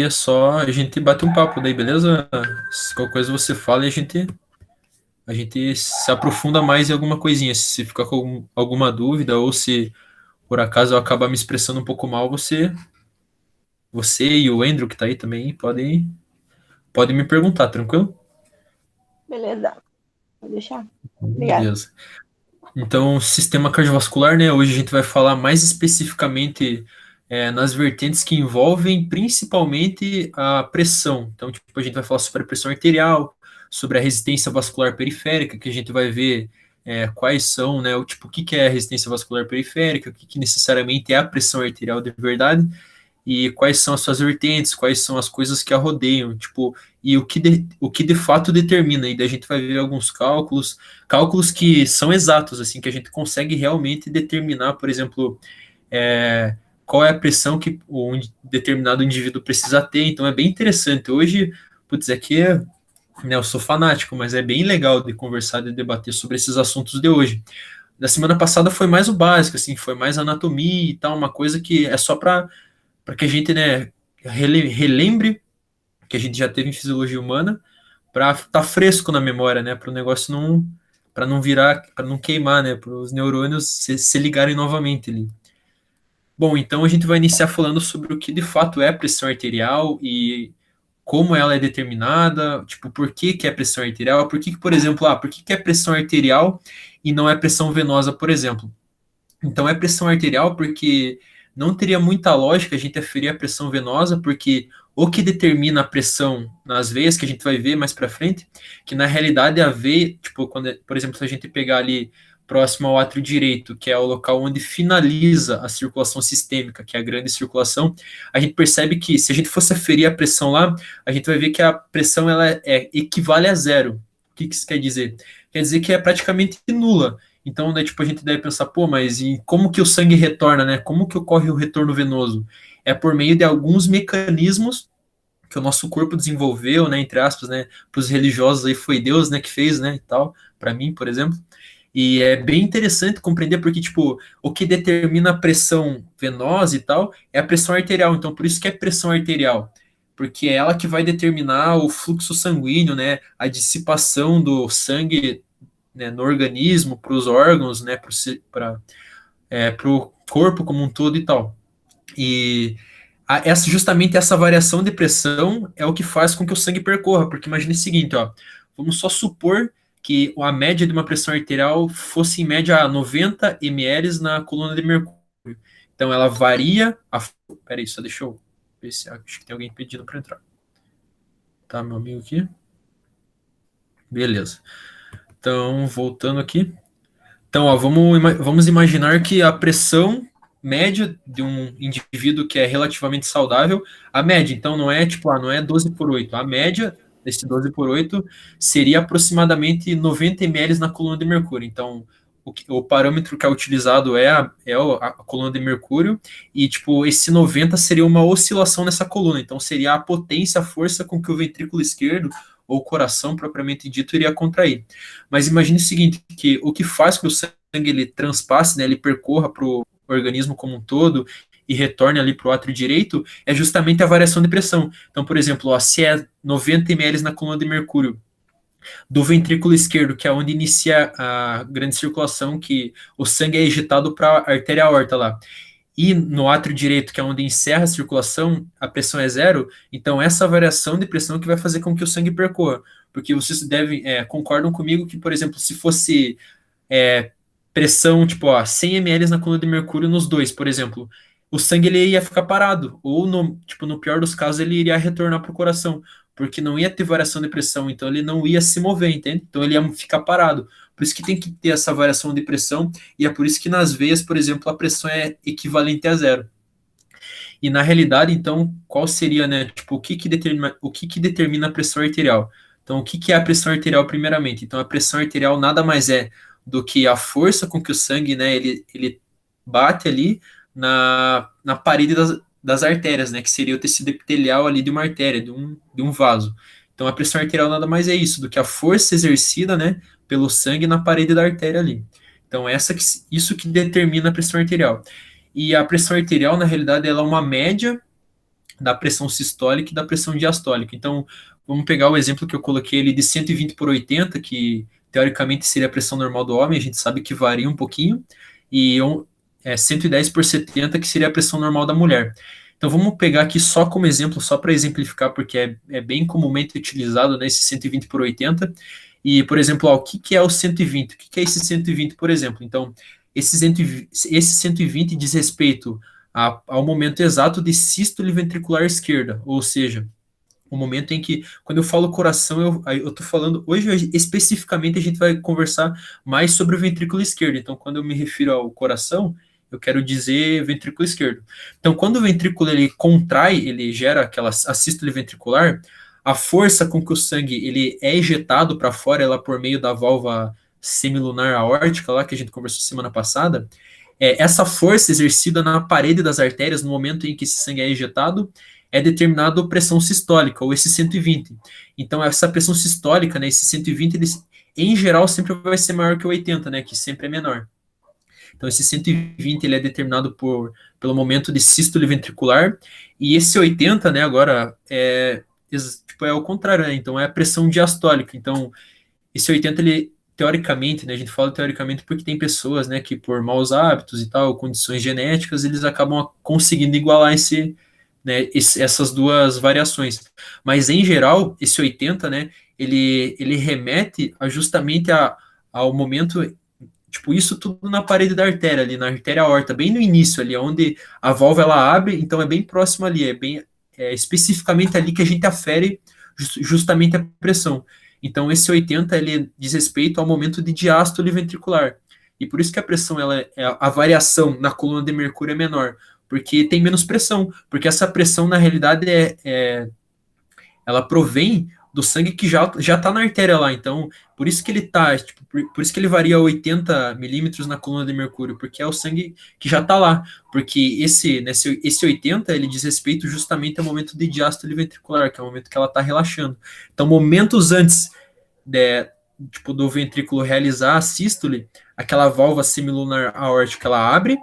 é só a gente bater um papo daí, beleza? Se qualquer coisa você fala e a gente se aprofunda mais em alguma coisinha. Se ficar com alguma dúvida ou se por acaso eu acabar me expressando um pouco mal, você e o Andrew que tá aí também podem me perguntar, tranquilo? Beleza, pode deixar. Obrigada. Beleza. Então, sistema cardiovascular, né? Hoje a gente vai falar mais especificamente nas vertentes que envolvem principalmente a pressão. Então, tipo, a gente vai falar sobre a pressão arterial, sobre a resistência vascular periférica, que a gente vai ver quais são, né? O tipo, o que que é a resistência vascular periférica, o que que necessariamente é a pressão arterial de verdade e quais são as suas vertentes, quais são as coisas que a rodeiam, tipo, e o que de fato determina. E daí a gente vai ver alguns cálculos que são exatos, assim, que a gente consegue realmente determinar, por exemplo, é, qual é a pressão que um determinado indivíduo precisa ter. Então é bem interessante. Hoje, putz, aqui né, eu sou fanático, mas é bem legal de conversar, de debater sobre esses assuntos de hoje. Da semana passada foi mais o básico, assim, foi mais anatomia e tal, uma coisa que é só para que a gente, né, relembre que a gente já teve em fisiologia humana, para estar tá fresco na memória, né, para o negócio não, para não virar, para não queimar, né, para os neurônios se ligarem novamente ali. Bom, então a gente vai iniciar falando sobre o que de fato é pressão arterial e como ela é determinada, tipo, por que que é pressão arterial, por que, por exemplo, por que que é pressão arterial e não é pressão venosa, por exemplo. Então é pressão arterial porque não teria muita lógica a gente aferir a pressão venosa, porque o que determina a pressão nas veias, que a gente vai ver mais para frente, que na realidade a veia, tipo, quando, por exemplo, se a gente pegar ali próximo ao átrio direito, que é o local onde finaliza a circulação sistêmica, que é a grande circulação, a gente percebe que se a gente fosse aferir a pressão lá, a gente vai ver que a pressão ela equivale a zero. O que isso quer dizer? Quer dizer que é praticamente nula. Então, né, tipo, a gente deve pensar, pô, mas e como que o sangue retorna, né? Como que ocorre o retorno venoso? É por meio de alguns mecanismos que o nosso corpo desenvolveu, né, entre aspas, né, para os religiosos aí foi Deus, né, que fez, né, e tal, para mim, por exemplo. E é bem interessante compreender porque, tipo, o que determina a pressão venosa e tal é a pressão arterial. Então, por isso que é pressão arterial, porque é ela que vai determinar o fluxo sanguíneo, né, a dissipação do sangue, né, no organismo, para os órgãos, né, para o corpo como um todo e tal. E justamente essa variação de pressão é o que faz com que o sangue percorra, porque imagine o seguinte, ó, vamos só supor que a média de uma pressão arterial fosse em média 90 ml na coluna de mercúrio. Então ela varia. Peraí, só deixa eu ver se acho que tem alguém pedindo para entrar. Tá, meu amigo aqui. Beleza. Então, voltando aqui. Então, ó, vamos imaginar que a pressão média de um indivíduo que é relativamente saudável, a média, então não é tipo, não é 12 por 8, a média desse 12 por 8 seria aproximadamente 90 ml na coluna de mercúrio. Então, o parâmetro que é utilizado é a coluna de mercúrio, e tipo, esse 90 seria uma oscilação nessa coluna, então seria a potência, a força com que o ventrículo esquerdo, ou o coração propriamente dito, iria contrair. Mas imagine o seguinte, que o que faz com que o sangue ele transpasse, né, ele percorra para o organismo como um todo e retorne ali para o átrio direito, é justamente a variação de pressão. Então, por exemplo, ó, se é 90 ml na coluna de mercúrio do ventrículo esquerdo, que é onde inicia a grande circulação, que o sangue é ejetado para a artéria aorta lá, e no átrio direito, que é onde encerra a circulação, a pressão é zero, então essa variação de pressão que vai fazer com que o sangue percorra. Porque vocês concordam comigo que, por exemplo, se fosse é, pressão, tipo, 100 ml na coluna de mercúrio nos dois, por exemplo, o sangue ele ia ficar parado, ou no pior dos casos ele iria retornar para o coração, porque não ia ter variação de pressão, então ele não ia se mover, entende? Então ele ia ficar parado. Por isso que tem que ter essa variação de pressão, e é por isso que nas veias, por exemplo, a pressão é equivalente a zero. E na realidade, então, qual seria, né, tipo, o que que determina a pressão arterial? Então, o que que é a pressão arterial primeiramente? Então, a pressão arterial nada mais é do que a força com que o sangue, né, ele bate ali na parede das artérias, né, que seria o tecido epitelial ali de uma artéria, de um vaso. Então, a pressão arterial nada mais é isso, do que a força exercida, né, pelo sangue na parede da artéria ali. Então, isso que determina a pressão arterial. E a pressão arterial, na realidade, ela é uma média da pressão sistólica e da pressão diastólica. Então, vamos pegar o exemplo que eu coloquei ali de 120 por 80, que teoricamente seria a pressão normal do homem, a gente sabe que varia um pouquinho, e 110 por 70, que seria a pressão normal da mulher. Então, vamos pegar aqui só como exemplo, só para exemplificar, porque é bem comumente utilizado nesse 120 por 80. E, por exemplo, ó, o que é o 120? O que é esse 120, por exemplo? Então, esse 120 diz respeito ao momento exato de sístole ventricular esquerda, ou seja, o momento em que, quando eu falo coração, eu estou falando, hoje especificamente a gente vai conversar mais sobre o ventrículo esquerdo, então quando eu me refiro ao coração, eu quero dizer ventrículo esquerdo. Então, quando o ventrículo ele contrai, ele gera aquela a sístole ventricular, a força com que o sangue ele é ejetado para fora, ela por meio da válvula semilunar aórtica, lá que a gente conversou semana passada, essa força exercida na parede das artérias no momento em que esse sangue é ejetado é determinado a pressão sistólica, ou esse 120. Então, essa pressão sistólica, né, esse 120, ele, em geral, sempre vai ser maior que o 80, né, que sempre é menor. Então, esse 120 ele é determinado pelo momento de sístole ventricular, e esse 80, né, agora, tipo, é o contrário, né? Então, é a pressão diastólica. Então, esse 80, ele, teoricamente, né, a gente fala teoricamente porque tem pessoas, né, que por maus hábitos e tal, condições genéticas, eles acabam conseguindo igualar essas duas variações. Mas, em geral, esse 80, né, ele remete justamente ao momento, tipo, isso tudo na parede da artéria, ali na artéria aorta, bem no início ali, onde a válvula ela abre, então é bem próximo ali, especificamente ali que a gente afere justamente a pressão. Então, esse 80, ele diz respeito ao momento de diástole ventricular. E por isso que a pressão, a variação na coluna de mercúrio é menor, porque tem menos pressão, porque essa pressão, na realidade, ela provém do sangue que já está na artéria lá. Então, por isso que ele tá, tipo, por isso que ele varia 80 milímetros na coluna de mercúrio, porque é o sangue que já está lá. Porque esse 80, ele diz respeito justamente ao momento de diástole ventricular, que é o momento que ela está relaxando. Então, momentos antes de, tipo, do ventrículo realizar a sístole, aquela válvula semilunar aórtica, ela abre,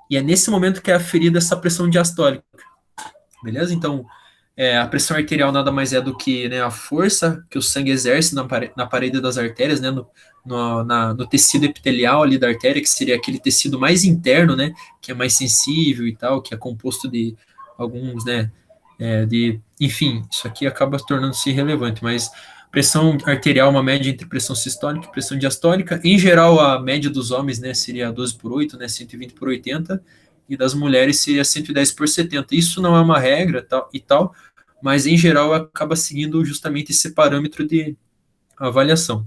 e é nesse momento que é aferida essa pressão diastólica. Beleza? Então, a pressão arterial nada mais é do que, né, a força que o sangue exerce na parede das artérias, né, no tecido epitelial ali da artéria, que seria aquele tecido mais interno, né, que é mais sensível e tal, que é composto de alguns, né, enfim, isso aqui acaba tornando-se irrelevante, mas pressão arterial, uma média entre pressão sistólica e pressão diastólica. Em geral, a média dos homens, né, seria 12 por 8, né, 120 por 80, e das mulheres seria 110 por 70. Isso não é uma regra e tal, mas em geral acaba seguindo justamente esse parâmetro de avaliação.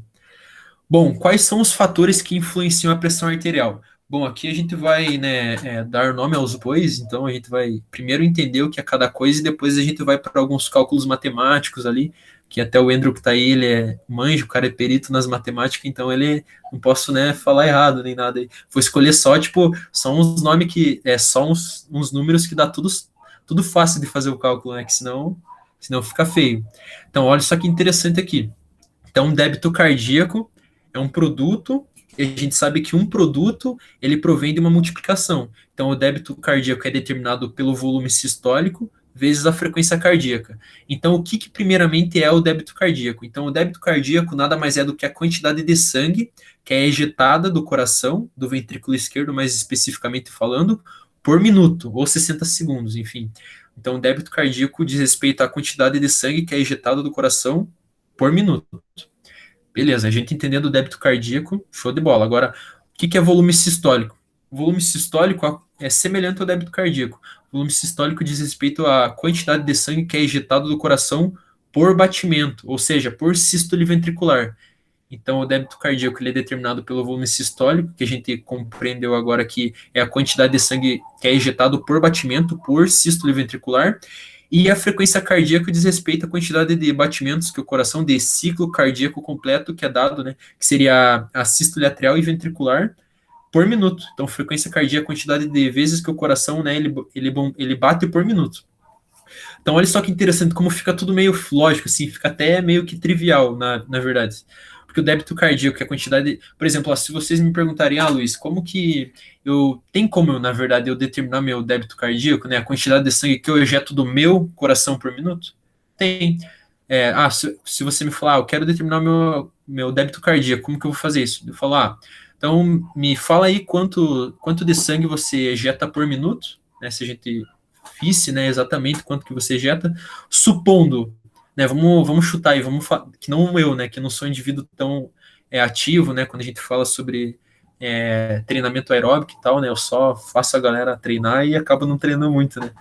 Bom, quais são os fatores que influenciam a pressão arterial? Bom, aqui a gente vai, né, dar nome aos bois, então a gente vai primeiro entender o que é cada coisa e depois a gente vai para alguns cálculos matemáticos ali, que até o Andrew que está aí, ele é manjo, o cara é perito nas matemáticas, então ele não posso, né, falar errado nem nada aí. Vou escolher só, tipo, só uns nomes que, só uns números que dá tudo fácil de fazer o cálculo, né, que senão fica feio. Então, olha só que interessante aqui. Então, débito cardíaco é um produto, e a gente sabe que um produto, ele provém de uma multiplicação. Então, o débito cardíaco é determinado pelo volume sistólico vezes a frequência cardíaca. Então, o que primeiramente é o débito cardíaco? Então, o débito cardíaco nada mais é do que a quantidade de sangue que é ejetada do coração, do ventrículo esquerdo, mais especificamente falando, por minuto, ou 60 segundos, enfim. Então, o débito cardíaco diz respeito à quantidade de sangue que é ejetado do coração por minuto. Beleza, a gente entendendo o débito cardíaco, show de bola. Agora, o que é volume sistólico? O volume sistólico é semelhante ao débito cardíaco. O volume sistólico diz respeito à quantidade de sangue que é ejetado do coração por batimento, ou seja, por sístole ventricular. Então, o débito cardíaco ele é determinado pelo volume sistólico, que a gente compreendeu agora que é a quantidade de sangue que é ejetado por batimento, por sístole ventricular. E a frequência cardíaca diz respeito à quantidade de batimentos que o coração, de ciclo cardíaco completo que é dado, né, que seria a sístole atrial e ventricular por minuto. Então, frequência cardíaca é a quantidade de vezes que o coração, né, ele bate por minuto. Então, olha só que interessante como fica tudo meio lógico, assim, fica até meio que trivial, na verdade. Porque o débito cardíaco, que é a quantidade, por exemplo, ó, se vocês me perguntarem, Luiz, tem como eu, na verdade, eu determinar meu débito cardíaco, né, a quantidade de sangue que eu ejeto do meu coração por minuto? Tem. Se você me falar, eu quero determinar meu débito cardíaco, como que eu vou fazer isso? Eu falo, então me fala aí quanto de sangue você ejeta por minuto, né, se a gente visse, né, exatamente quanto que você ejeta, supondo, né, vamos chutar aí, que não eu, né, que não sou um indivíduo tão ativo, né, quando a gente fala sobre treinamento aeróbico e tal, né, eu só faço a galera treinar e acabo não treinando muito, né,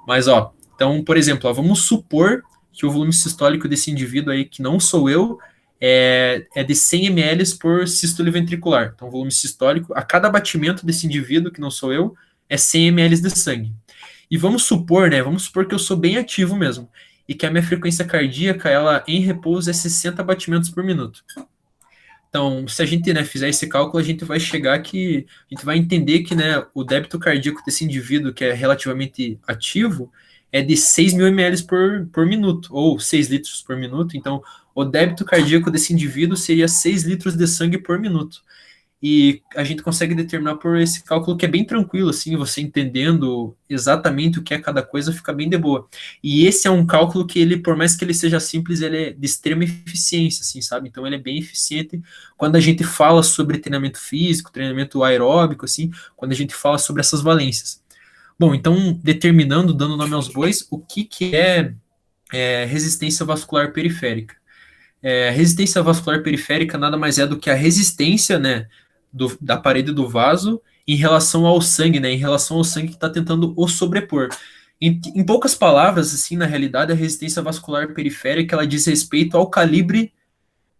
mas, então, por exemplo, vamos supor que o volume sistólico desse indivíduo aí, que não sou eu, é de 100 ml por sístole ventricular. Então, o volume sistólico, a cada batimento desse indivíduo, que não sou eu, é 100 ml de sangue. E vamos supor, né, que eu sou bem ativo mesmo, e que a minha frequência cardíaca, ela em repouso é 60 batimentos por minuto. Então, se a gente, né, fizer esse cálculo, a gente vai chegar que a gente vai entender que, né, o débito cardíaco desse indivíduo que é relativamente ativo é de 6.000 ml por minuto, ou 6 litros por minuto. Então, o débito cardíaco desse indivíduo seria 6 litros de sangue por minuto. E a gente consegue determinar por esse cálculo que é bem tranquilo, assim, você entendendo exatamente o que é cada coisa, fica bem de boa. E esse é um cálculo que ele, por mais que ele seja simples, ele é de extrema eficiência, assim, sabe? Então ele é bem eficiente quando a gente fala sobre treinamento físico, treinamento aeróbico, assim, quando a gente fala sobre essas valências. Bom, então, determinando, dando nome aos bois, o que é resistência vascular periférica? Resistência vascular periférica nada mais é do que a resistência, né, da parede do vaso em relação ao sangue, né, em relação ao sangue que está tentando o sobrepor. Em poucas palavras, assim, na realidade, a resistência vascular periférica ela diz respeito ao calibre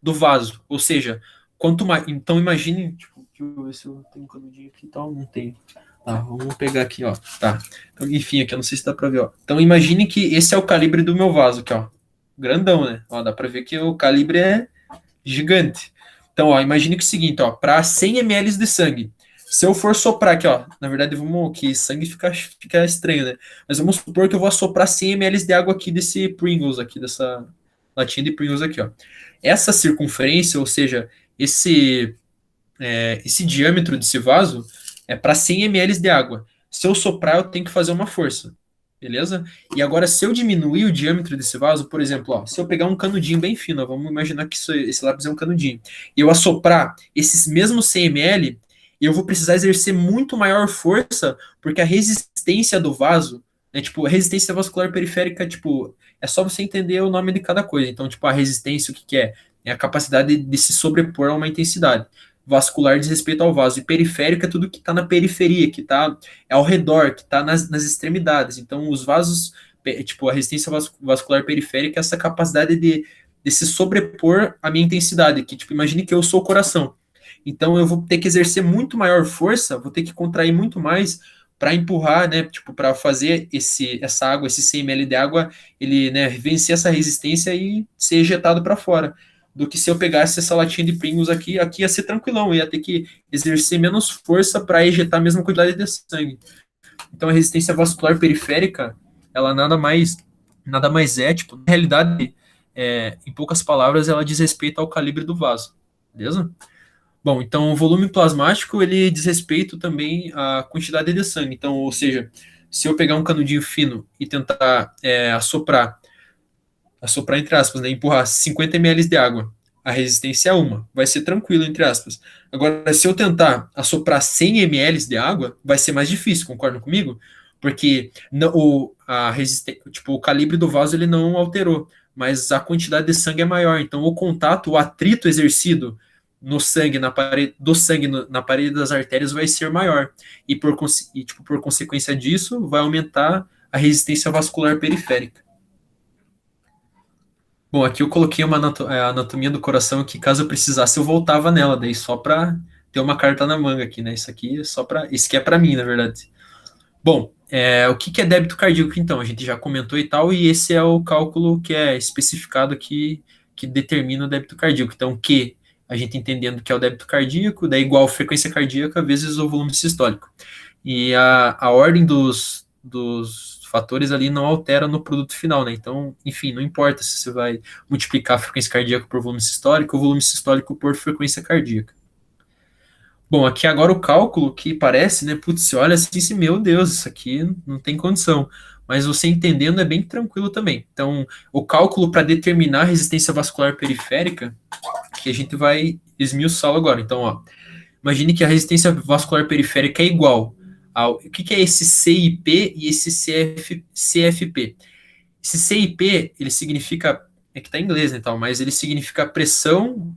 do vaso, ou seja, quanto mais. Então imagine, tipo, deixa eu ver se eu tenho um canudinho aqui e tal, não tenho. Tá, vamos pegar aqui, ó. Tá. Então, enfim, aqui eu não sei se dá para ver, ó. Então imagine que esse é o calibre do meu vaso aqui, ó. Grandão, né? Ó, dá para ver que o calibre é gigante. Então, imagine que é o seguinte, ó, para 100 ml de sangue, se eu for soprar aqui, ó, na verdade, que sangue fica estranho, né? Mas vamos supor que eu vou assoprar 100 ml de água aqui desse Pringles aqui, dessa latinha de Pringles aqui, ó. Essa circunferência, ou seja, esse diâmetro desse vaso é para 100 ml de água. Se eu soprar, eu tenho que fazer uma força, beleza? E agora, se eu diminuir o diâmetro desse vaso, por exemplo, se eu pegar um canudinho bem fino, vamos imaginar que esse lápis é um canudinho, e eu assoprar esses mesmos 100 ml, eu vou precisar exercer muito maior força, porque a resistência do vaso, né, tipo, a resistência vascular periférica, tipo, é só você entender o nome de cada coisa. Então, tipo, a resistência, o que que é? É a capacidade de se sobrepor a uma intensidade. Vascular diz respeito ao vaso, e periférico é tudo que está na periferia, que está ao redor, que está nas extremidades. Então, os vasos, tipo, a resistência vascular periférica é essa capacidade de se sobrepor à minha intensidade, que, tipo, imagine que eu sou o coração. Então, eu vou ter que exercer muito maior força, vou ter que contrair muito mais para empurrar, né, tipo, para fazer essa água, esse 100 ml de água, ele, né, vencer essa resistência e ser ejetado para fora, do que se eu pegasse essa latinha de Pringles aqui ia ser tranquilão, eu ia ter que exercer menos força para ejetar a mesma quantidade de sangue. Então a resistência vascular periférica, ela nada mais é, tipo, na realidade, em poucas palavras, ela diz respeito ao calibre do vaso, beleza? Bom, então o volume plasmático, ele diz respeito também à quantidade de sangue. Então, ou seja, se eu pegar um canudinho fino e tentar assoprar entre aspas, né, empurrar 50 ml de água, a resistência é uma, vai ser tranquilo, entre aspas. Agora, se eu tentar assoprar 100 ml de água, vai ser mais difícil, concordam comigo? Porque o calibre do vaso ele não alterou, mas a quantidade de sangue é maior, então o contato, o atrito exercido no sangue, na parede das artérias vai ser maior. E por consequência disso, vai aumentar a resistência vascular periférica. Bom, aqui eu coloquei uma anatomia do coração que, caso eu precisasse, eu voltava nela, daí só para ter uma carta na manga aqui, né? Isso aqui é isso que é para mim, na verdade. Bom, o que é débito cardíaco, então? A gente já comentou e tal, e esse é o cálculo que é especificado aqui, que determina o débito cardíaco. Então, Q, a gente entendendo que é o débito cardíaco, daí igual frequência cardíaca vezes o volume sistólico. E a ordem dos fatores ali não alteram no produto final, né? Então, enfim, não importa se você vai multiplicar a frequência cardíaca por volume sistólico ou volume sistólico por frequência cardíaca. Bom, aqui agora o cálculo que parece, né? Putz, você olha assim, meu Deus, isso aqui não tem condição. Mas você entendendo é bem tranquilo também. Então, o cálculo para determinar a resistência vascular periférica, que a gente vai esmiuçá-lo agora. Então, ó, imagine que a resistência vascular periférica é igual ao. O que, que é esse CIP e esse CFP? Esse CIP, ele significa. É que tá em inglês, né, tal, mas ele significa pressão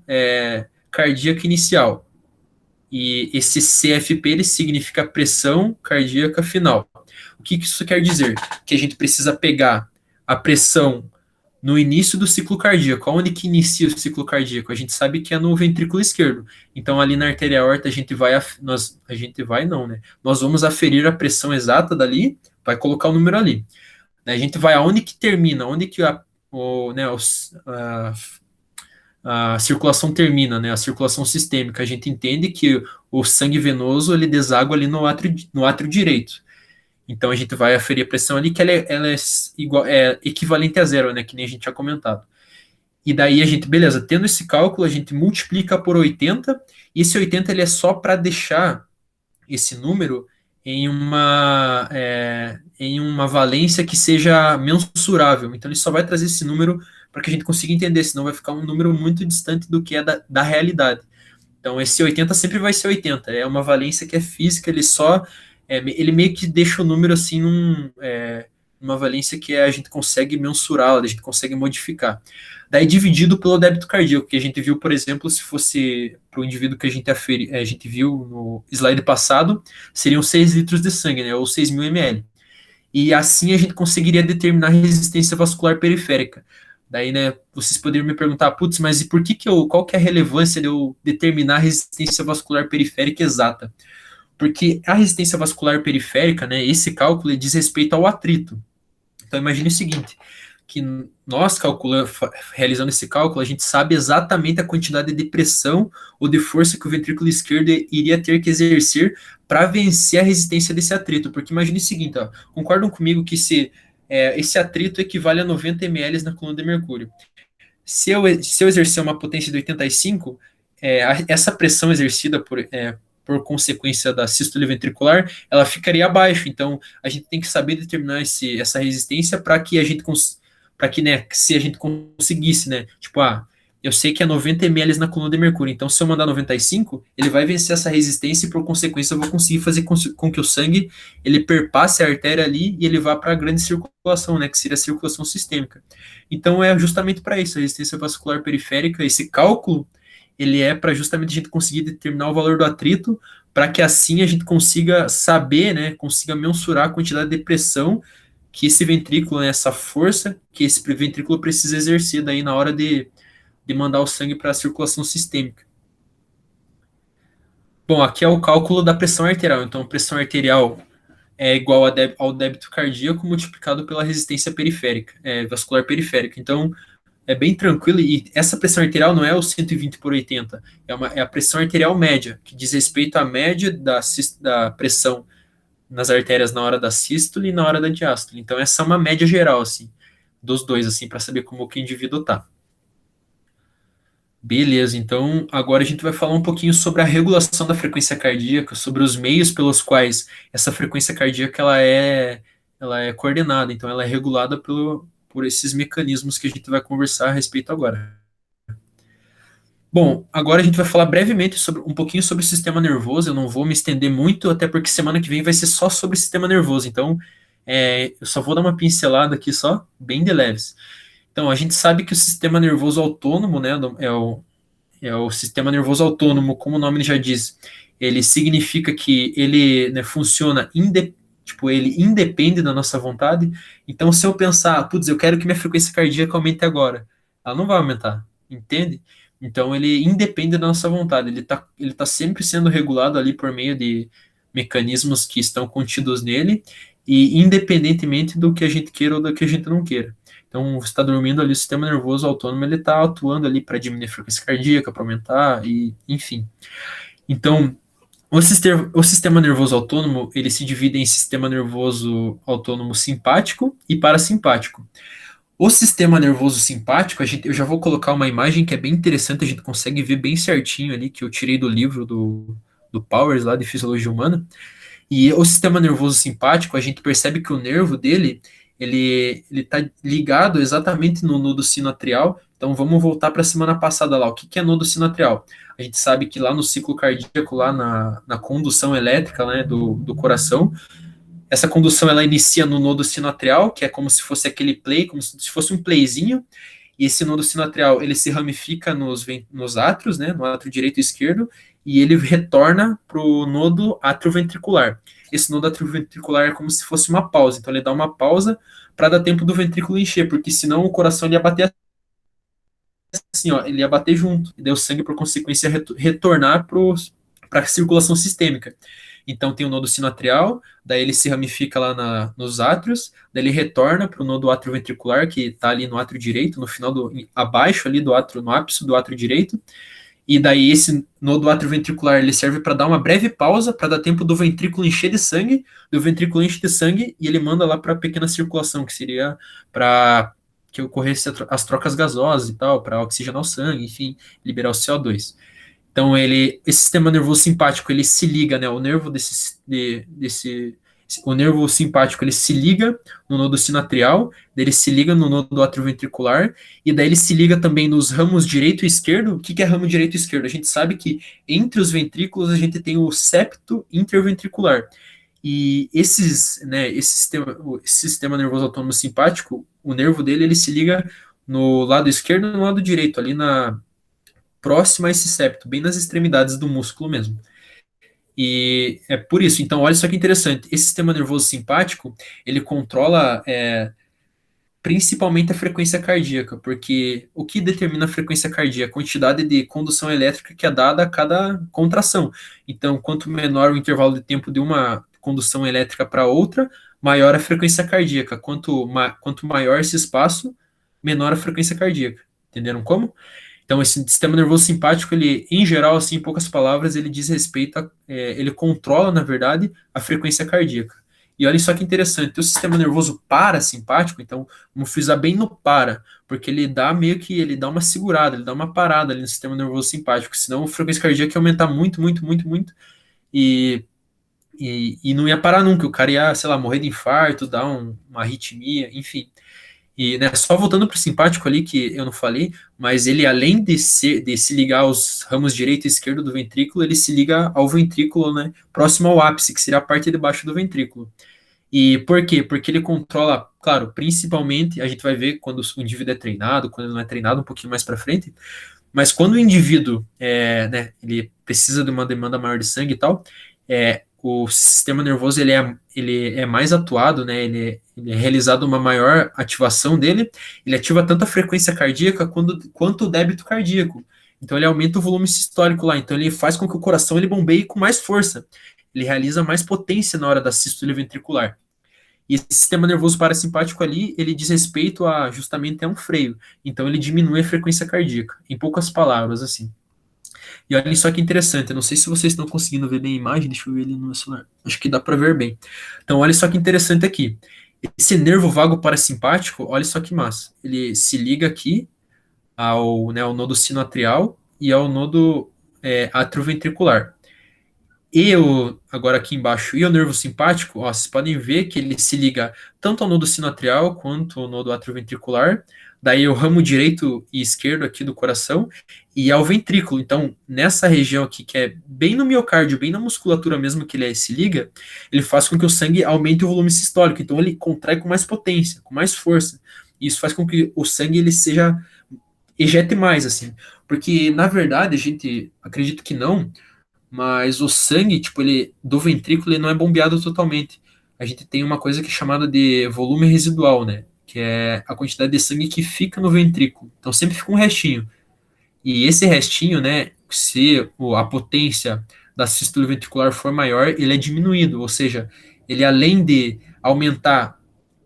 cardíaca inicial. E esse CFP ele significa pressão cardíaca final. O que isso quer dizer? Que a gente precisa pegar a pressão no início do ciclo cardíaco. Onde que inicia o ciclo cardíaco? A gente sabe que é no ventrículo esquerdo. Então ali na artéria aorta Nós vamos aferir a pressão exata dali, vai colocar o número ali. A gente vai aonde que termina, onde que a circulação termina, né? A circulação sistêmica. A gente entende que o sangue venoso ele deságua ali no átrio direito. Então a gente vai aferir a pressão ali que ela é equivalente a zero, né? Que nem a gente tinha comentado. E daí a gente, beleza, tendo esse cálculo, a gente multiplica por 80, e esse 80 ele é só para deixar esse número em uma valência que seja mensurável. Então ele só vai trazer esse número para que a gente consiga entender, senão vai ficar um número muito distante do que é da realidade. Então esse 80 sempre vai ser 80, é uma valência que é física, ele meio que deixa o número assim numa valência que a gente consegue mensurar, a gente consegue modificar. Daí dividido pelo débito cardíaco, que a gente viu, por exemplo, se fosse para o indivíduo que a gente viu no slide passado, seriam 6 litros de sangue, né, ou 6.000 ml. E assim a gente conseguiria determinar a resistência vascular periférica. Daí, né, vocês poderiam me perguntar, putz, mas e qual que é a relevância de eu determinar a resistência vascular periférica exata? Porque a resistência vascular periférica, né, esse cálculo diz respeito ao atrito. Então imagine o seguinte, que nós realizando esse cálculo, a gente sabe exatamente a quantidade de pressão ou de força que o ventrículo esquerdo iria ter que exercer para vencer a resistência desse atrito. Porque imagine o seguinte, ó, concordam comigo que esse atrito equivale a 90 ml na coluna de mercúrio. Se eu exercer uma potência de 85, essa pressão exercida por consequência da sístole ventricular, ela ficaria abaixo. Então, a gente tem que saber determinar essa resistência para que né, se a gente conseguisse, né, tipo, eu sei que é 90 ml na coluna de mercúrio, então se eu mandar 95, ele vai vencer essa resistência e por consequência eu vou conseguir fazer com que o sangue ele perpasse a artéria ali e ele vá para a grande circulação, né, que seria a circulação sistêmica. Então é justamente para isso, a resistência vascular periférica, esse cálculo, ele é para justamente a gente conseguir determinar o valor do atrito, para que assim a gente consiga saber, né, consiga mensurar a quantidade de pressão que esse ventrículo, né, essa força que esse ventrículo precisa exercer daí na hora de mandar o sangue para a circulação sistêmica. Bom, aqui é o cálculo da pressão arterial. Então, a pressão arterial é igual ao débito cardíaco multiplicado pela resistência periférica, vascular periférica. Então, é bem tranquilo. E essa pressão arterial não é o 120 por 80, é a pressão arterial média, que diz respeito à média da pressão nas artérias na hora da sístole e na hora da diástole. Então, essa é uma média geral, assim, dos dois, assim, para saber como que o indivíduo tá. Beleza, então agora a gente vai falar um pouquinho sobre a regulação da frequência cardíaca, sobre os meios pelos quais essa frequência cardíaca ela é coordenada, então ela é regulada por esses mecanismos que a gente vai conversar a respeito agora. Bom, agora a gente vai falar brevemente um pouquinho sobre o sistema nervoso, eu não vou me estender muito, até porque semana que vem vai ser só sobre o sistema nervoso, então eu só vou dar uma pincelada aqui só, bem de leves. Então, a gente sabe que o sistema nervoso autônomo, né, é o sistema nervoso autônomo, como o nome já diz, ele significa que ele, né, funciona, ele independe da nossa vontade. Então, se eu pensar, putz, eu quero que minha frequência cardíaca aumente agora, ela não vai aumentar, entende? Então, ele independe da nossa vontade, ele tá sempre sendo regulado ali por meio de mecanismos que estão contidos nele, e independentemente do que a gente queira ou do que a gente não queira. Então, você está dormindo ali, o sistema nervoso autônomo, ele está atuando ali para diminuir a frequência cardíaca, para aumentar, e enfim. Então, O sistema nervoso autônomo, ele se divide em sistema nervoso autônomo simpático e parasimpático. O sistema nervoso simpático, eu já vou colocar uma imagem que é bem interessante, a gente consegue ver bem certinho ali, que eu tirei do livro do Powers, lá de Fisiologia Humana. E o sistema nervoso simpático, a gente percebe que o nervo dele, ele está ligado exatamente no nodo sinoatrial. Então vamos voltar para a semana passada lá. O que, que é nodo sinoatrial? A gente sabe que lá no ciclo cardíaco, lá na condução elétrica, né, do coração, essa condução ela inicia no nodo sinoatrial, que é como se fosse aquele play, como se fosse um playzinho, e esse nodo sinoatrial ele se ramifica nos átrios, né, no átrio direito e esquerdo, e ele retorna para o nodo atrioventricular. Esse nodo atrioventricular é como se fosse uma pausa, então ele dá uma pausa para dar tempo do ventrículo encher, porque senão o coração ele ia bater assim, ó, ele ia bater junto, e daí o sangue, por consequência, retornar para a circulação sistêmica. Então tem o nodo sinoatrial, daí ele se ramifica lá nos átrios, daí ele retorna para o nodo atrioventricular, que está ali no átrio direito, no final abaixo ali do átrio, no ápice do átrio direito, e daí esse nodo atrioventricular ele serve para dar uma breve pausa, para dar tempo do ventrículo encher de sangue, do ventrículo enche de sangue e ele manda lá para a pequena circulação, que seria para que ocorresse as trocas gasosas e tal, para oxigenar o sangue, enfim, liberar o CO2. Então esse sistema nervoso simpático ele se liga, né? O nervo o nervo simpático ele se liga no nodo sinatrial, daí ele se liga no nodo atrioventricular e daí ele se liga também nos ramos direito e esquerdo. O que que é ramo direito e esquerdo? A gente sabe que entre os ventrículos a gente tem o septo interventricular. E esse sistema nervoso autônomo simpático, o nervo dele ele se liga no lado esquerdo e no lado direito, ali próximo a esse septo, bem nas extremidades do músculo mesmo. E é por isso, então, olha só que interessante. Esse sistema nervoso simpático, ele controla principalmente a frequência cardíaca, porque o que determina a frequência cardíaca? A quantidade de condução elétrica que é dada a cada contração. Então, quanto menor o intervalo de tempo de uma condução elétrica para outra, maior a frequência cardíaca. Quanto maior esse espaço, menor a frequência cardíaca. Entenderam como? Então, esse sistema nervoso simpático, ele, em geral, assim, em poucas palavras, ele diz respeito ele controla, na verdade, a frequência cardíaca. E olha só que interessante, o sistema nervoso parasimpático, então, vamos frisar bem no para, porque ele dá meio que, ele dá uma segurada, ele dá uma parada ali no sistema nervoso simpático, senão a frequência cardíaca ia aumentar muito, muito, muito, muito, e, e não ia parar nunca, o cara ia, sei lá, morrer de infarto, dar uma arritmia, enfim. E né, só voltando para o simpático ali, que eu não falei, mas ele, além de se ligar aos ramos direito e esquerdo do ventrículo, ele se liga ao ventrículo, né, próximo ao ápice, que seria a parte de baixo do ventrículo. E por quê? Porque ele controla, claro, principalmente, a gente vai ver quando o indivíduo é treinado, quando ele não é treinado, um pouquinho mais para frente, mas quando o indivíduo, né, ele precisa de uma demanda maior de sangue e tal, o sistema nervoso ele é mais atuado, né? Ele é realizado uma maior ativação dele. Ele ativa tanto a frequência cardíaca quanto o débito cardíaco. Então ele aumenta o volume sistólico lá. Então ele faz com que o coração ele bombeie com mais força. Ele realiza mais potência na hora da sístole ventricular. E esse sistema nervoso parasimpático ali, ele diz respeito a justamente a um freio. Então ele diminui a frequência cardíaca. Em poucas palavras, assim. E olha só que interessante, eu não sei se vocês estão conseguindo ver bem a imagem, deixa eu ver ali no meu celular. Acho que dá para ver bem. Então, olha só que interessante aqui. Esse nervo vago parasimpático, olha só que massa. Ele se liga aqui ao nodo sinoatrial e ao nodo atrioventricular. Agora aqui embaixo, e o nervo simpático, ó, vocês podem ver que ele se liga tanto ao nodo sinoatrial quanto ao nodo atrioventricular, daí o ramo direito e esquerdo aqui do coração, e ao ventrículo. Então, nessa região aqui, que é bem no miocárdio, bem na musculatura mesmo que ele se liga, ele faz com que o sangue aumente o volume sistólico, então ele contrai com mais potência, com mais força. E isso faz com que o sangue ele seja ejete mais, assim. Porque, na verdade, a gente acredita que não, mas o sangue, tipo, ele do ventrículo ele não é bombeado totalmente. A gente tem uma coisa que é chamada de volume residual, né? Que é a quantidade de sangue que fica no ventrículo. Então sempre fica um restinho. E esse restinho, né, se a potência da sístole ventricular for maior, ele é diminuído, ou seja, ele além de aumentar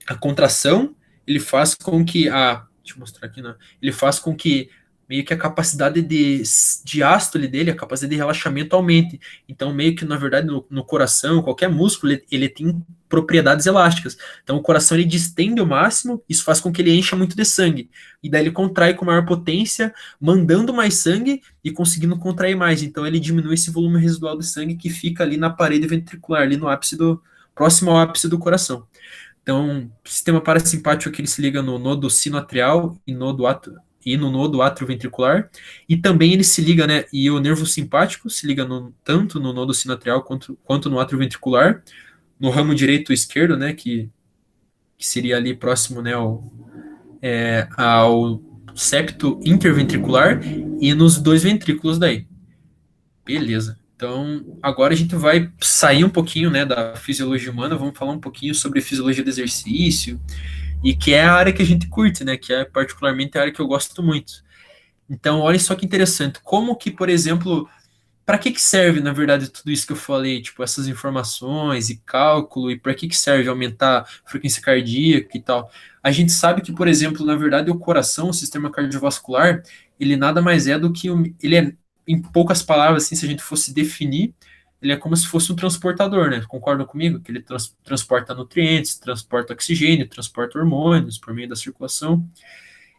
a contração, ele faz com que deixa eu mostrar aqui, né? Ele faz com que meio que a capacidade de diástole dele, a capacidade de relaxamento aumente. Então, meio que, na verdade, no coração, qualquer músculo, ele tem propriedades elásticas. Então, o coração ele distende ao máximo, isso faz com que ele encha muito de sangue. E daí ele contrai com maior potência, mandando mais sangue e conseguindo contrair mais. Então, ele diminui esse volume residual de sangue que fica ali na parede ventricular, ali no ápice próximo ao ápice do coração. Então, o sistema parasimpático aqui ele se liga no nodo sinoatrial e no nodo atrioventricular, e também ele se liga, né, e o nervo simpático se liga tanto no nodo sinoatrial quanto no atrioventricular, no ramo direito e esquerdo, né, que seria ali próximo, né, ao septo interventricular e nos dois ventrículos daí. Beleza. Então, agora a gente vai sair um pouquinho, né, da fisiologia humana, vamos falar um pouquinho sobre fisiologia do exercício, e que é a área que a gente curte, né, que é particularmente a área que eu gosto muito. Então, olha só que interessante, como que, por exemplo, para que serve, na verdade, tudo isso que eu falei, tipo, essas informações e cálculo, e para que serve aumentar a frequência cardíaca e tal? A gente sabe que, por exemplo, na verdade, o coração, o sistema cardiovascular, ele nada mais é do que ele é, em poucas palavras, assim, se a gente fosse definir, ele é como se fosse um transportador, né? Concordam comigo? Que ele transporta nutrientes, transporta oxigênio, transporta hormônios por meio da circulação.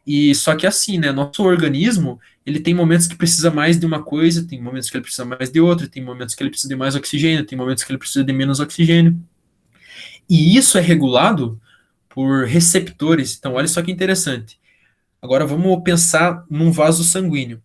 E só que assim, né, nosso organismo, ele tem momentos que precisa mais de uma coisa, tem momentos que ele precisa mais de outra, tem momentos que ele precisa de mais oxigênio, tem momentos que ele precisa de menos oxigênio. E isso é regulado por receptores. Então, olha só que interessante. Agora vamos pensar num vaso sanguíneo,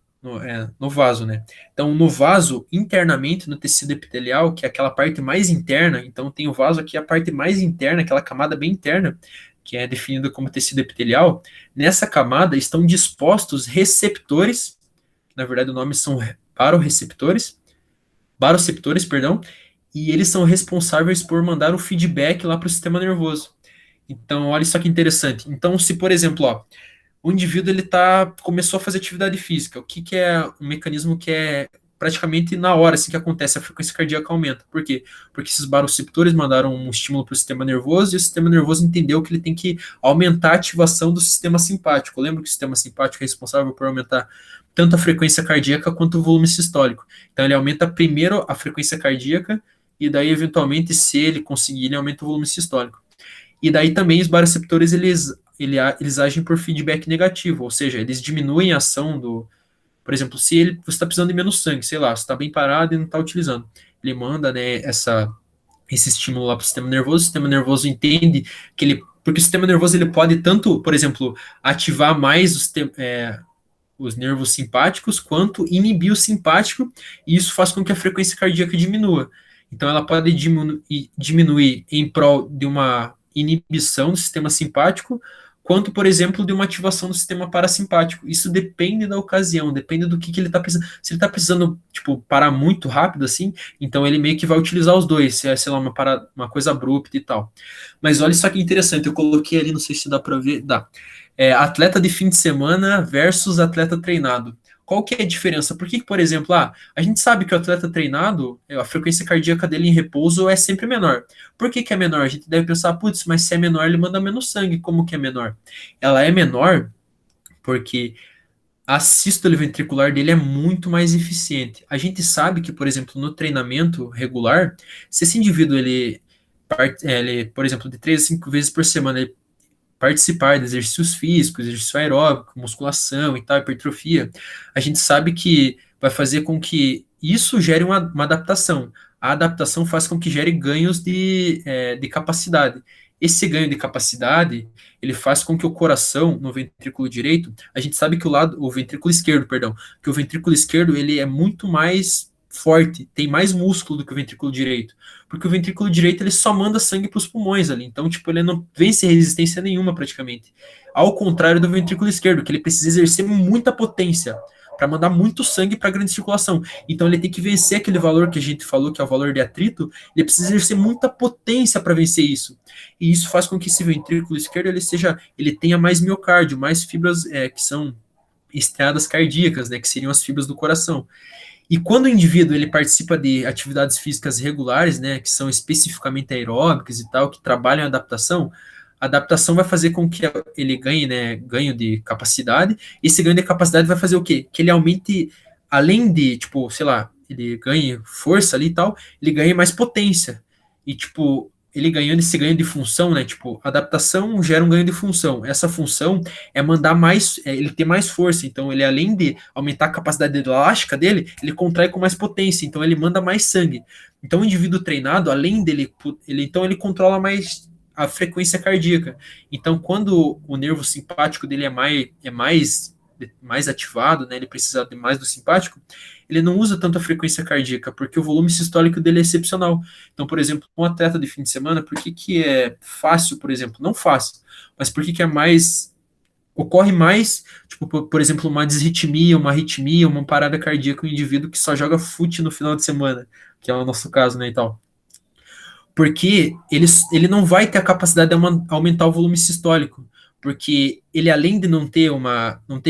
no vaso, né? Então, no vaso, internamente, no tecido epitelial, que é aquela parte mais interna, então tem o vaso aqui, a parte mais interna, aquela camada bem interna, que é definida como tecido epitelial. Nessa camada estão dispostos receptores, na verdade o nome são baroreceptores, perdão, e eles são responsáveis por mandar o feedback lá para o sistema nervoso. Então, olha só que interessante. Então, se, por exemplo, ó, o indivíduo começou a fazer atividade física. O que é um mecanismo que é praticamente na hora assim que acontece, a frequência cardíaca aumenta. Por quê? Porque esses baroreceptores mandaram um estímulo para o sistema nervoso e o sistema nervoso entendeu que ele tem que aumentar a ativação do sistema simpático. Lembra que o sistema simpático é responsável por aumentar tanto a frequência cardíaca quanto o volume sistólico. Então ele aumenta primeiro a frequência cardíaca e daí eventualmente, se ele conseguir, ele aumenta o volume sistólico. E daí também os baroreceptores eles agem por feedback negativo, ou seja, eles diminuem a ação por exemplo, se você está precisando de menos sangue, sei lá, você está bem parado e não está utilizando, ele manda, né, esse estímulo lá para o sistema nervoso entende que porque o sistema nervoso ele pode tanto, por exemplo, ativar mais os nervos simpáticos, quanto inibir o simpático, e isso faz com que a frequência cardíaca diminua. Então ela pode diminuir em prol de uma inibição do sistema simpático, quanto, por exemplo, de uma ativação do sistema parasimpático. Isso depende da ocasião, depende do que ele está precisando. Se ele está precisando, tipo, parar muito rápido, assim, então ele meio que vai utilizar os dois, se é, sei lá, uma coisa abrupta e tal. Mas olha só que interessante, eu coloquei ali, não sei se dá para ver, dá. Atleta de fim de semana versus atleta treinado. Qual que é a diferença? Por que, por exemplo, a gente sabe que o atleta treinado, a frequência cardíaca dele em repouso é sempre menor. Por que é menor? A gente deve pensar, putz, mas se é menor, ele manda menos sangue. Como que é menor? Ela é menor porque a sístole ventricular dele é muito mais eficiente. A gente sabe que, por exemplo, no treinamento regular, se esse indivíduo, ele por exemplo, de 3 a 5 vezes por semana, ele participar de exercícios físicos, exercício aeróbico, musculação e tal, hipertrofia, a gente sabe que vai fazer com que isso gere uma adaptação. A adaptação faz com que gere ganhos de capacidade. Esse ganho de capacidade, ele faz com que o coração, no ventrículo direito, a gente sabe que o ventrículo esquerdo, perdão, que o ventrículo esquerdo, ele é muito mais forte, tem mais músculo do que o ventrículo direito, porque o ventrículo direito ele só manda sangue para os pulmões ali, então tipo ele não vence resistência nenhuma praticamente, ao contrário do ventrículo esquerdo, que ele precisa exercer muita potência para mandar muito sangue para a grande circulação, então ele tem que vencer aquele valor que a gente falou que é o valor de atrito, ele precisa exercer muita potência para vencer isso, e isso faz com que esse ventrículo esquerdo ele tenha mais miocárdio, mais fibras que são estradas cardíacas, né, que seriam as fibras do coração. E quando o indivíduo ele participa de atividades físicas regulares, né, que são especificamente aeróbicas e tal, que trabalham a adaptação, A adaptação vai fazer com que ele ganhe, né, ganho de capacidade. Esse ganho de capacidade vai fazer o quê? Que ele aumente, além de, tipo, sei lá, ele ganhe força ali e tal, ele ganha mais potência. E, tipo, ele ganhando esse ganho de função, né? Tipo, adaptação gera um ganho de função. Essa função é mandar mais, ele ter mais força. Então, ele além de aumentar a capacidade elástica dele, ele contrai com mais potência. Então, ele manda mais sangue. Então, o indivíduo treinado, além dele, então ele controla mais a frequência cardíaca. Então, quando o nervo simpático dele é mais ativado, né? Ele precisa de mais do simpático, ele não usa tanto a frequência cardíaca, porque o volume sistólico dele é excepcional. Então, por exemplo, um atleta de fim de semana, por que que é fácil, por exemplo, não fácil, mas por que que é mais, ocorre mais, tipo, por exemplo, uma desritmia, uma arritmia, uma parada cardíaca, um indivíduo que só joga fute no final de semana, que é o nosso caso, né, e tal. Porque ele não vai ter a capacidade de aumentar o volume sistólico, porque ele, além de não ter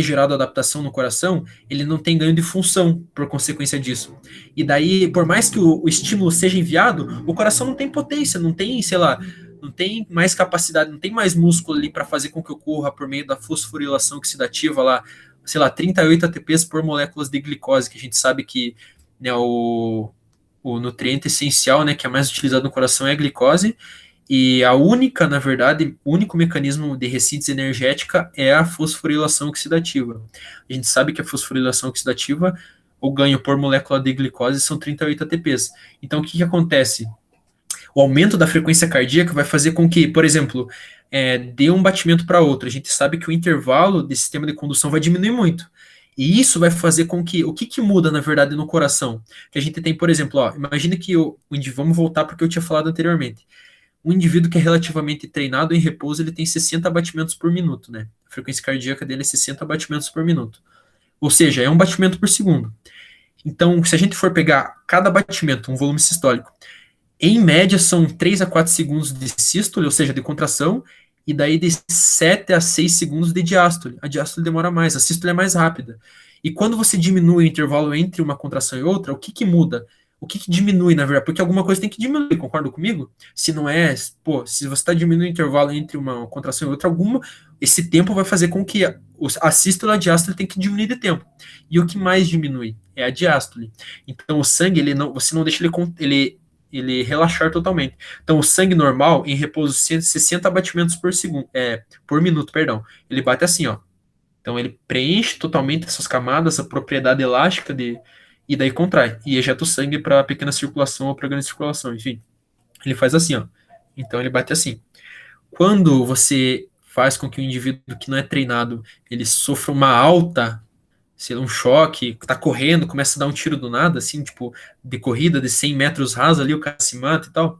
gerado adaptação no coração, ele não tem ganho de função por consequência disso. E daí, por mais que o estímulo seja enviado, o coração não tem potência, não tem, sei lá, não tem mais capacidade, não tem mais músculo ali para fazer com que ocorra por meio da fosforilação oxidativa lá, sei lá, 38 ATPs por moléculas de glicose, que a gente sabe que, né, o nutriente essencial, né, que é mais utilizado no coração é a glicose, e a única, na verdade, o único mecanismo de ressíntese energética é a fosforilação oxidativa. A gente sabe que a fosforilação oxidativa, o ganho por molécula de glicose são 38 ATPs. Então, o que acontece? O aumento da frequência cardíaca vai fazer com que, por exemplo, de um batimento para outro, a gente sabe que o intervalo desse sistema de condução vai diminuir muito. E isso vai fazer com que, o que, que muda, na verdade, no coração? Que a gente tem, por exemplo, ó, imagina que vamos voltar porque eu tinha falado anteriormente. Um indivíduo que é relativamente treinado em repouso, ele tem 60 batimentos por minuto, né? A frequência cardíaca dele é 60 batimentos por minuto. Ou seja, é um batimento por segundo. Então, se a gente for pegar cada batimento, um volume sistólico, em média, são 3 a 4 segundos de sístole, ou seja, de contração, e daí de 7 a 6 segundos de diástole. A diástole demora mais, a sístole é mais rápida. E quando você diminui o intervalo entre uma contração e outra, o que que muda? O que que diminui, na verdade? Porque alguma coisa tem que diminuir, concorda comigo? Se não é, pô, se você está diminuindo o intervalo entre uma contração e outra, esse tempo vai fazer com que a sístole e a diástole tem que diminuir de tempo. E o que mais diminui? É a diástole. Então o sangue, você não deixa ele relaxar totalmente. Então, o sangue normal, em repouso, 60 batimentos por segundo, por minuto, perdão. Ele bate assim, ó. Então, ele preenche totalmente essas camadas, a propriedade elástica e daí contrai. E ejeta o sangue para pequena circulação ou para grande circulação, enfim. Ele faz assim, ó. Então, ele bate assim. Quando você faz com que o indivíduo que não é treinado, ele sofra uma alta, sei lá, um choque, tá correndo, começa a dar um tiro do nada, assim, tipo, de corrida de 100 metros raso ali, o cara se mata e tal. O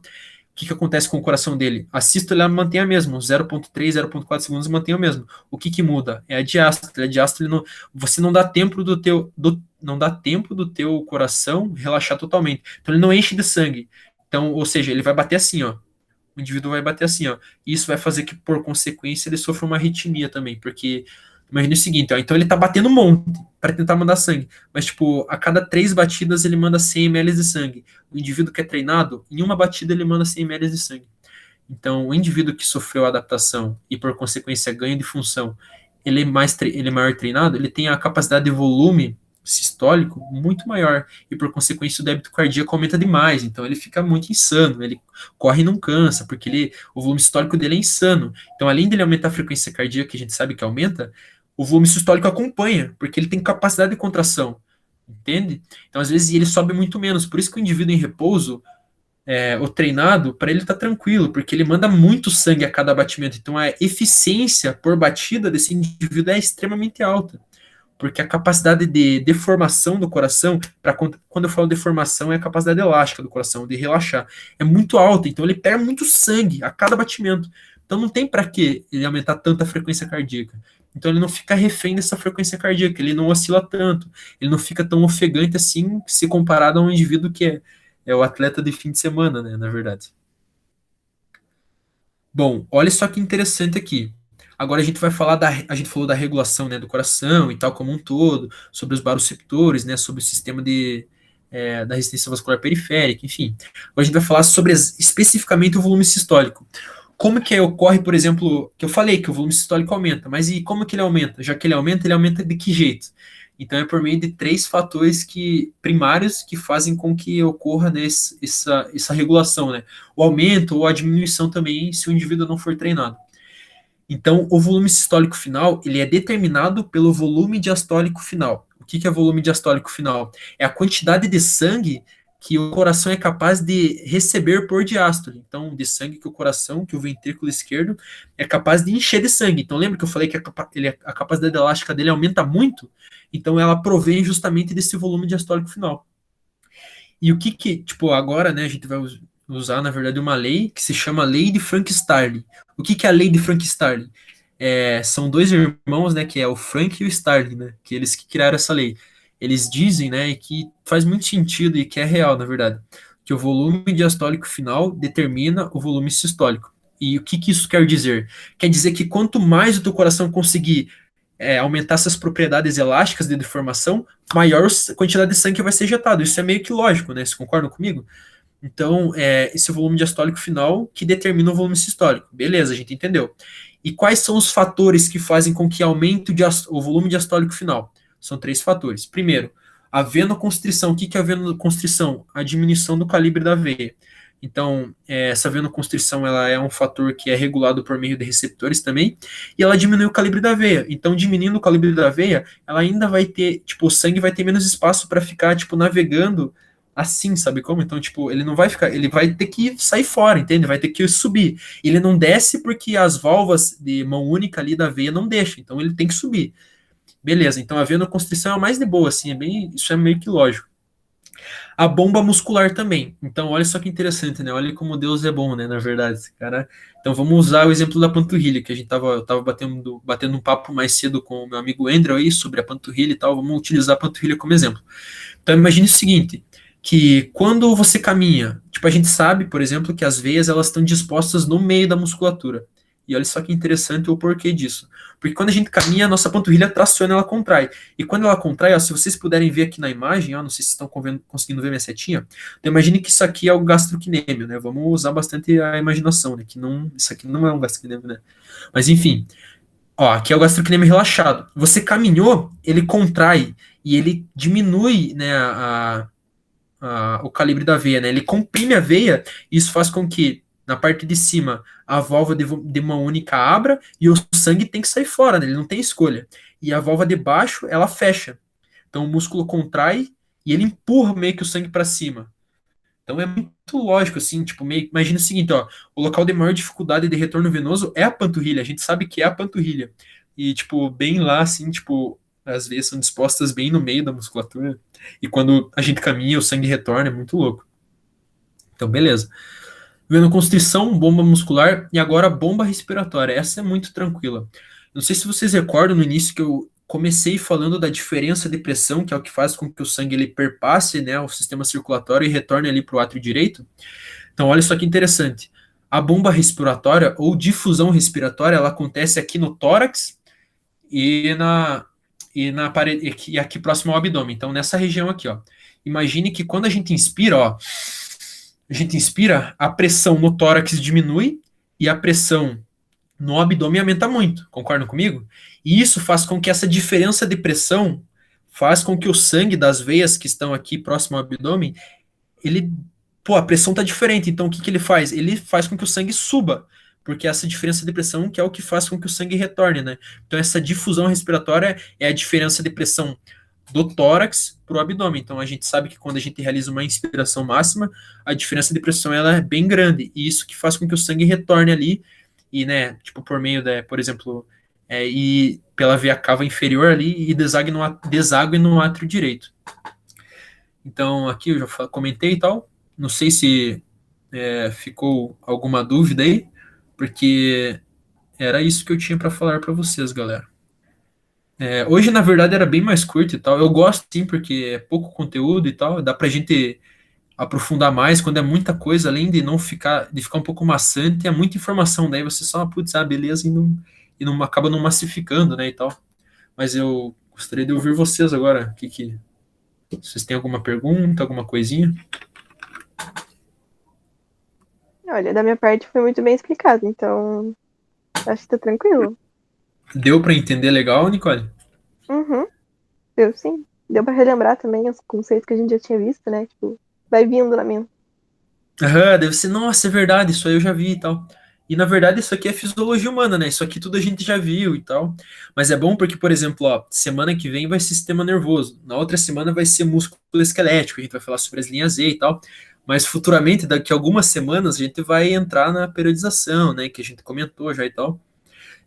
que que acontece com o coração dele? A sístole, ela mantém a mesma, 0,3, 0,4 segundos mantém o mesmo. O que que muda? É a diástole. A diástole, você não dá tempo não dá tempo do teu coração relaxar totalmente. Então ele não enche de sangue. Então, ou seja, ele vai bater assim, ó. O indivíduo vai bater assim, ó. E isso vai fazer que, por consequência, ele sofra uma arritmia também, porque imagine o seguinte, ó, então ele tá batendo um monte para tentar mandar sangue, mas tipo, a cada 3 batidas ele manda 100 ml de sangue. O indivíduo que é treinado, em uma batida ele manda 100 ml de sangue. Então, o indivíduo que sofreu adaptação e por consequência ganho de função, ele é maior treinado, ele tem a capacidade de volume sistólico muito maior e por consequência o débito cardíaco aumenta demais, então ele fica muito insano, ele corre e não cansa, porque o volume sistólico dele é insano. Então, além dele aumentar a frequência cardíaca, que a gente sabe que aumenta, o volume sistólico acompanha, porque ele tem capacidade de contração, entende? Então, às vezes, ele sobe muito menos. Por isso que o indivíduo em repouso, o treinado, para ele tá tranquilo, porque ele manda muito sangue a cada batimento. Então, a eficiência por batida desse indivíduo é extremamente alta. Porque a capacidade de deformação do coração, quando eu falo deformação, é a capacidade elástica do coração, de relaxar, é muito alta. Então, ele pega muito sangue a cada batimento. Então, não tem para que ele aumentar tanta frequência cardíaca. Então, ele não fica refém dessa frequência cardíaca, ele não oscila tanto, ele não fica tão ofegante assim, se comparado a um indivíduo que é o atleta de fim de semana, né, na verdade. Bom, olha só que interessante aqui. Agora a gente vai falar a gente falou da regulação, né, do coração e tal como um todo, sobre os baroreceptores, né, sobre o sistema da resistência vascular periférica, enfim. Agora a gente vai falar sobre especificamente o volume sistólico. como que ocorre, por exemplo, que eu falei que o volume sistólico aumenta, mas e como que ele aumenta? Já que ele aumenta de que jeito? Então é por meio de três fatores primários que fazem com que ocorra, né, essa regulação, né? O aumento ou a diminuição também, se o indivíduo não for treinado. Então, o volume sistólico final, ele é determinado pelo volume diastólico final. O que é volume diastólico final? É a quantidade de sangue que o coração é capaz de receber por diástole. Então, de sangue que o coração, que o ventrículo esquerdo é capaz de encher de sangue. Então, lembra que eu falei que a capacidade elástica dele aumenta muito? Então, ela provém justamente desse volume diastólico final. E o tipo, agora, né, a gente vai usar, na verdade, uma lei que se chama Lei de Frank-Starling. O que é a Lei de Frank-Starling? São dois irmãos, né, que é o Frank e o Starling, né, que eles que criaram essa lei. Eles dizem, né, que faz muito sentido e que é real, na verdade, que o volume diastólico final determina o volume sistólico. E o que isso quer dizer? Quer dizer que quanto mais o teu coração conseguir aumentar essas propriedades elásticas de deformação, maior quantidade de sangue vai ser ejetado. Isso é meio que lógico, né? Vocês concordam comigo? Então, esse volume diastólico final que determina o volume sistólico. Beleza, a gente entendeu. E quais são os fatores que fazem com que aumente o volume diastólico final? São três fatores. Primeiro, a venoconstrição. O que é a venoconstrição? A diminuição do calibre da veia. Então, essa venoconstrição ela é um fator que é regulado por meio de receptores também, e ela diminui o calibre da veia. Então, diminuindo o calibre da veia, ela ainda vai ter, tipo, o sangue vai ter menos espaço para ficar, tipo, navegando assim, sabe como? Então, tipo, ele não vai ficar, ele vai ter que sair fora, entende? Vai ter que subir. Ele não desce porque as válvulas de mão única ali da veia não deixam, então ele tem que subir. Beleza, então a venoconstrição é a mais de boa, assim, isso é meio que lógico. A bomba muscular também. Então, olha só que interessante, né? Olha como Deus é bom, né? Na verdade, esse cara. Então, vamos usar o exemplo da panturrilha, que eu tava batendo um papo mais cedo com o meu amigo Andrew aí sobre a panturrilha e tal. Vamos utilizar a panturrilha como exemplo. Então, imagine o seguinte, que quando você caminha, tipo, a gente sabe, por exemplo, que as veias elas estão dispostas no meio da musculatura. E olha só que interessante o porquê disso. Porque quando a gente caminha, a nossa panturrilha traciona, ela contrai. E quando ela contrai, ó, se vocês puderem ver aqui na imagem, ó, não sei se estão conseguindo ver minha setinha, então imagine que isso aqui é o gastrocnêmio, né? Vamos usar bastante a imaginação, né? Que não, isso aqui não é um gastrocnêmio, né? Mas enfim, ó, aqui é o gastrocnêmio relaxado. Você caminhou, ele contrai e ele diminui, né, o calibre da veia, né? Ele comprime a veia e isso faz com que na parte de cima a válvula de mão única abra e o sangue tem que sair fora, né? Ele não tem escolha. E a válvula de baixo ela fecha. Então o músculo contrai e ele empurra meio que o sangue para cima. Então é muito lógico, assim, tipo, imagina o seguinte, ó, o local de maior dificuldade de retorno venoso é a panturrilha, a gente sabe que é a panturrilha. E, tipo, bem lá, assim, tipo, as veias são dispostas bem no meio da musculatura. E quando a gente caminha, o sangue retorna, é muito louco. Então, beleza. Venoconstrição, bomba muscular e agora bomba respiratória. Essa é muito tranquila. Não sei se vocês recordam no início que eu comecei falando da diferença de pressão, que é o que faz com que o sangue ele perpasse, né, o sistema circulatório e retorne ali para o átrio direito. Então, olha só que interessante. A bomba respiratória ou difusão respiratória, ela acontece aqui no tórax e na parede e aqui próximo ao abdômen. Então, nessa região aqui, ó. Imagine que quando a gente inspira, ó, a gente inspira, a pressão no tórax diminui e a pressão no abdômen aumenta muito. Concordam comigo? E isso faz com que essa diferença de pressão faz com que o sangue das veias que estão aqui próximo ao abdômen, ele, pô, a pressão tá diferente. Então o que que ele faz? Ele faz com que o sangue suba, porque essa diferença de pressão que é o que faz com que o sangue retorne, né? Então essa difusão respiratória é a diferença de pressão do tórax para o abdômen. Então a gente sabe que quando a gente realiza uma inspiração máxima, a diferença de pressão ela é bem grande, e isso que faz com que o sangue retorne ali e, né, tipo por meio da, por exemplo, e pela veia cava inferior ali e desague no átrio direito. Então aqui eu já comentei e tal. Não sei se ficou alguma dúvida aí, porque era isso que eu tinha para falar para vocês, galera. Hoje, na verdade, era bem mais curto e tal. Eu gosto, sim, porque é pouco conteúdo e tal. Dá pra gente aprofundar mais quando é muita coisa, além de ficar um pouco maçante, é muita informação. Daí você só, putz, beleza, e não acaba não massificando, né, e tal. Mas eu gostaria de ouvir vocês agora. Vocês têm alguma pergunta, alguma coisinha? Olha, da minha parte foi muito bem explicado, então acho que tá tranquilo. Deu para entender legal, Nicole? Uhum, deu sim. Deu pra relembrar também os conceitos que a gente já tinha visto, né? Tipo, vai vindo na mente. Aham, deve ser, nossa, é verdade, isso aí eu já vi e tal. E na verdade isso aqui é fisiologia humana, né? Isso aqui tudo a gente já viu e tal. Mas é bom porque, por exemplo, ó, semana que vem vai ser sistema nervoso, na outra semana vai ser músculo esquelético, a gente vai falar sobre as linhas Z e tal. Mas futuramente, daqui a algumas semanas, a gente vai entrar na periodização, né? Que a gente comentou já e tal.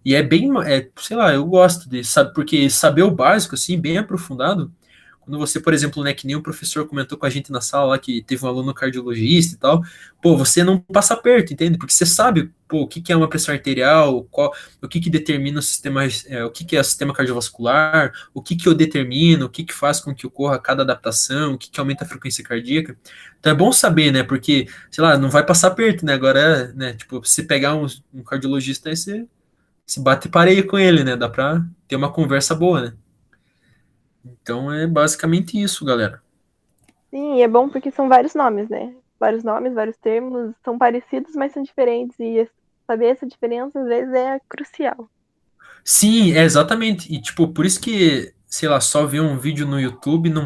E é bem, sei lá, eu gosto de, sabe, porque saber o básico, assim, bem aprofundado, quando você, por exemplo, né, que nem o professor comentou com a gente na sala lá, que teve um aluno cardiologista e tal, pô, você não passa perto, entende? Porque você sabe, pô, o que que é uma pressão arterial, o que que determina o sistema, o que que é o sistema cardiovascular, o que que eu determino, o que que faz com que ocorra cada adaptação, o que que aumenta a frequência cardíaca. Então é bom saber, né, porque, sei lá, não vai passar perto, né, agora, né, tipo, você pegar um cardiologista, aí você se bate pareio com ele, né? Dá pra ter uma conversa boa, né? Então é basicamente isso, galera. Sim, e é bom porque são vários nomes, né? Vários nomes, vários termos, são parecidos, mas são diferentes. E saber essa diferença, às vezes, é crucial. Sim, é exatamente. E tipo, por isso que, sei lá, só ver um vídeo no YouTube não